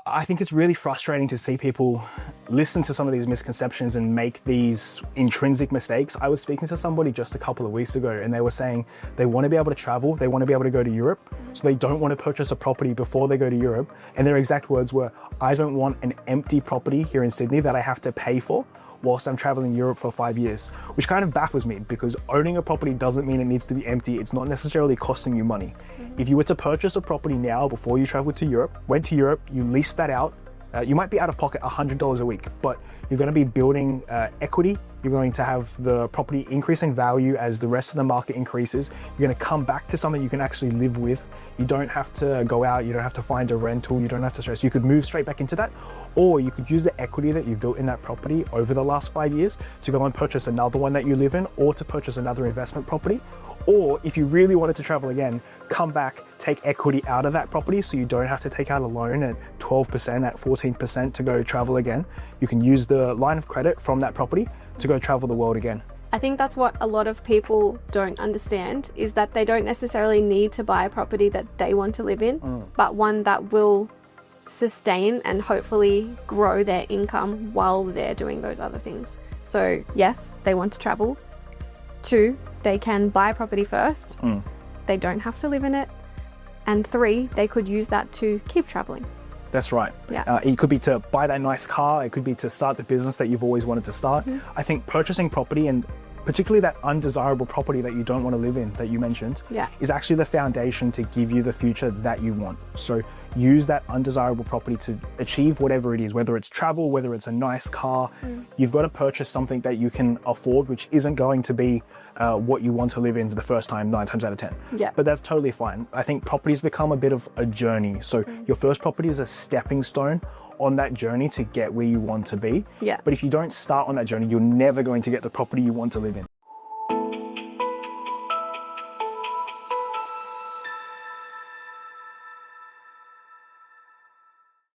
I think it's really frustrating to see people listen to some of these misconceptions and make these intrinsic mistakes. I was speaking to somebody just a couple of weeks ago and they were saying they want to be able to travel, they want to be able to go to Europe, so they don't want to purchase a property before they go to Europe. And their exact words were, I don't want an empty property here in Sydney that I have to pay for whilst I'm traveling Europe for 5 years, which kind of baffles me because owning a property doesn't mean it needs to be empty. It's not necessarily costing you money. If you were to purchase a property now before you travel to Europe, went to Europe, you leased that out, you might be out of pocket $100 a week, but you're going to be building equity. You're going to have the property increase in value as the rest of the market increases. You're going to come back to something you can actually live with. You don't have to go out, you don't have to find a rental, you don't have to stress. You could move straight back into that, or you could use the equity that you built in that property over the last 5 years to go and purchase another one that you live in, or to purchase another investment property. Or if you really wanted to travel again, come back, take equity out of that property so you don't have to take out a loan at 12%, at 14% to go travel again. You can use the line of credit from that property to go travel the world again. I think that's what a lot of people don't understand, is that they don't necessarily need to buy a property that they want to live in, but one that will sustain and hopefully grow their income while they're doing those other things. So yes, they want to travel. 2, they can buy a property first. They don't have to live in it. And 3, they could use that to keep traveling. That's right. Yeah. It could be to buy that nice car. It could be to start the business that you've always wanted to start. I think purchasing property, and particularly that undesirable property that you don't want to live in that you mentioned, is actually the foundation to give you the future that you want. So use that undesirable property to achieve whatever it is, whether it's travel, whether it's a nice car. You've got to purchase something that you can afford, which isn't going to be what you want to live in for the first time 9 times out of 10. But that's totally fine. I think properties become a bit of a journey. So your first property is a stepping stone on that journey to get where you want to be. But if you don't start on that journey, you're never going to get the property you want to live in.